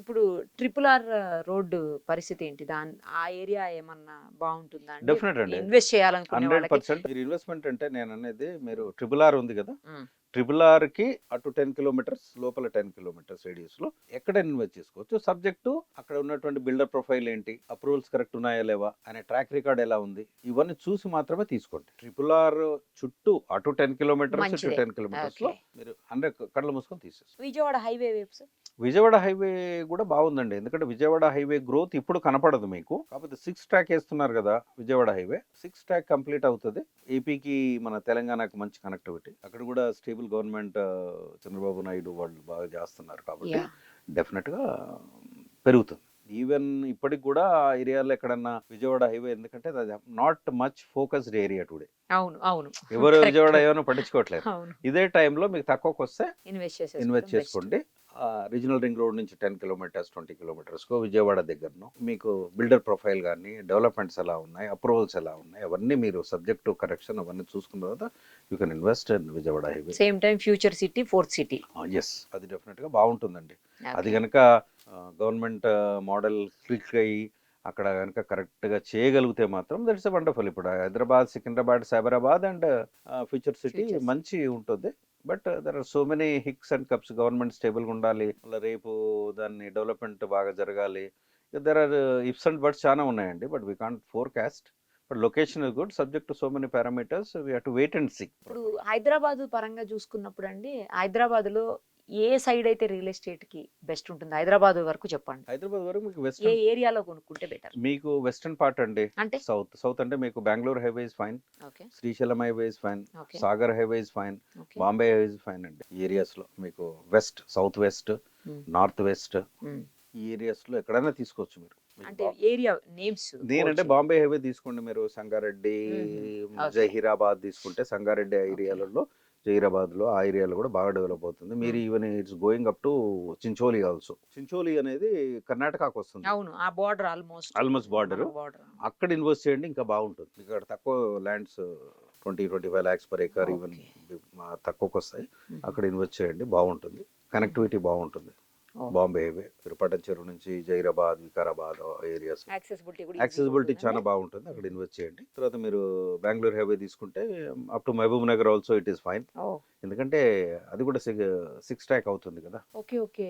ఇప్పుడు triple R road పరిస్థితి ఏంటి? ఆ ఏరియా ఏమన్నా బావుంటుందా అండి? డెఫినెట్ అండి. ఇన్వెస్ట్ చేయాలనుకునే వాళ్ళకి? 100% మీరు ఇన్వెస్ట్‌మెంట్ అంటే నేననేది మీరు ట్రిపుల్ ఆర్ ఉంది గదా! హ్మ్. ట్రిపుల్ ఆర్‌కి అటు 10 కిలోమీటర్స్, లోపల 10 కిలోమీటర్స్ రేడియస్‌లో ఎక్కడైనా ఇన్వెస్ట్ చేసుకోవచ్చు. సబ్జెక్ట్ టు అక్కడ ఉన్నటువంటి బిల్డర్ ప్రొఫైల్ ఏంటి? అప్రూవల్స్ కరెక్ట్ ఉన్నాయా లేవా? అనే ట్రాక్ రికార్డ్ ఎలా ఉంది? ఇవన్నీ చూసి మాత్రమే తీసుకోండి. ట్రిపుల్ ఆర్ చుట్టూ అటు 10 కిలోమీటర్స్, ఇటు మంచిదే. 10 కిలోమీటర్స్‌లో ఓకే. మీరు 100 కళ్ళు మూసుకొని తీసేసుకోండి. విజయవాడ హైవే వైపు సార్? విజయవాడ హైవే కూడా బాగుందండి. ఎందుకంటే విజయవాడ హైవే గ్రోత్ ఇప్పుడు కనపడదు మీకు. కాకపోతే 6 ట్రాక్ ఏస్తున్నారు కదా విజయవాడ హైవే. 6 ట్రాక్ కంప్లీట్ అవుతది. ఏపీకి మన తెలంగాణకు మంచి కనెక్టివిటీ. అక్కడ కూడా స్టేబుల్ గవర్నమెంట్ చంద్రబాబు నాయుడు వాళ్ళు బాగా చేస్తున్నారు కాబట్టి యాహ్! డెఫినెట్‌గా పెరుగుతుంది. ఈవెన్ ఇప్పటికి కూడా ఆ ఏరియాలో ఎక్కడన్నా విజయవాడ హైవే ఎందుకంటే అది not much focused area today. అవును. అవును. ఎవరు కరెక్ట్. విజయవాడ ఏమైనా పట్టించుకోవట్లేదు. అవును. ఇదే టైంలో మీకు తక్కువకొస్తే ఇన్వెస్ట్ చేసేసుకోవడం ఇన్వెస్ట్ బెస్ట్. చేసుకోండి. రీజనల్ రింగ్ రోడ్ నుంచి 10 కిలోమీటర్స్, 20 కిలోమీటర్స్‌కో విజయవాడ దగ్గరనో మీకు బిల్డర్ ప్రొఫైల్ గాని, డెవలప్‌మెంట్స్ ఎలా ఉన్నాయి, అప్రూవల్స్ ఎలా ఉన్నాయి, అవన్నీ మీరు సబ్జెక్ట్ టు కరెక్షన్ అవన్నీ చూసుకున్న తర్వాత you can invest in Vijayawada highway. Same time future city, fourth city. Yes. అది డెఫినిట్‌గా బావుంటుందండి. అది ఓకే. గనక గవర్నమెంట్ మోడల్ క్లిక్ అయ్యి అక్కడ గనక కరెక్ట్‌గా చేయగలిగితే మాత్రం దట్స్ వండర్‌ఫుల్. ఇప్పుడు Hyderabad, Secunderabad, Cyberabad and future city future city. మంచి ఉంటుంది. But there are so many hicks and cups. Government స్టేబుల్‌గా ఉండాలి. మళ్ళా రేపు దాన్ని డెవలప్‌మెంట్ బాగా జరగాలి. There are ifs and buts చానా ఉన్నాయండి. But we can't forecast. But location is good. Subject to so many parameters. We have to wait and see. ఇప్పుడు హైదరాబాదు పరంగా చూసుకున్నప్పుడండి, హైదరాబాద్‌లో ఏ సైడ్ అయితే రియల్ ఎస్టేట్‌కి బెస్ట్ ఉంటుంది? హైదరాబాద్ వరకు చెప్పండి. హైదరాబాద్ వరకు మీకు ఏ వెస్టర్న్ ఏరియాలో కొనుక్కుంటే బెటర్? మీకు వెస్టర్న్ పార్ట్ అండి. అంటే? సౌత్ అంటే మీకు Bengaluru highway is fine. Okay. Srisailam highway is fine. Okay. Sagar highway is fine. Okay. Bombay highway is fine అండి. ఈ ఏరియాస్‌లో మీకు వెస్ట్, సౌత్ వెస్ట్, హ్మ్. నార్త్ వెస్ట్ హ్మ్. ఈ ఏరియాస్‌లో ఎక్కడైనా తీసుకోవచ్చు మీరు. మీకు అంటే ఏరియా నేమ్స్ కోట్ నేనంటే చేయండి. బాంబే హైవే తీసుకోండి మీరు. సంగారెడ్డి, హుహు. ఓకే. జహీరాబాద్ తీసుకుంటే సంగారెడ్డి ఓకే. ఏరియాలలో జహీరాబాద్‌లో ఆ ఏరియాలో కూడా బాగా డెవలప్ అవుతుంది. మీరు hmm. Even it's going up to Chincholi also. Chincholi అనేది కర్ణాటకకొస్తుంది. అవును. ఆ బోర్డర్ ఆల్‌మోస్ట్ ఆల్‌మోస్ట్ బార్డరు. మనకు బోర్డర్. అక్కడ ఇన్వెస్ట్ చేయండి ఇంకా బాగుంటుంది. మీకు అక్కడ తక్కువ lands 25 lakhs per acre even okay. తక్కువకొస్తాయి. హుహు. అక్కడ ఇన్వెస్ట్ చేయండి బాగుంటుంది. కనెక్టివిటీ బాగుంటుంది. ఓహ్! బాంబే హైవే విరుపటం చెరువు నుంచి జైరాబాద్, వికారాబాద్ ఏరియాస్ యాక్సెసిబిలిటీ కూడా ఈజీగా యాక్సెసిబిలిటీ ఉంటుందండి? చాలా బాగుంటుంది. అక్కడ హుహు. ఇన్వెస్ట్ చేయండి. తర్వాత మీరు బెంగుళూరు హైవే తీసుకుంటే up to Mahabubnagar also it is fine. Oh! ఎందుకంటే అది కూడా 6 ట్రాక్ అవుతుంది కదా! ఓకే. ఓకే.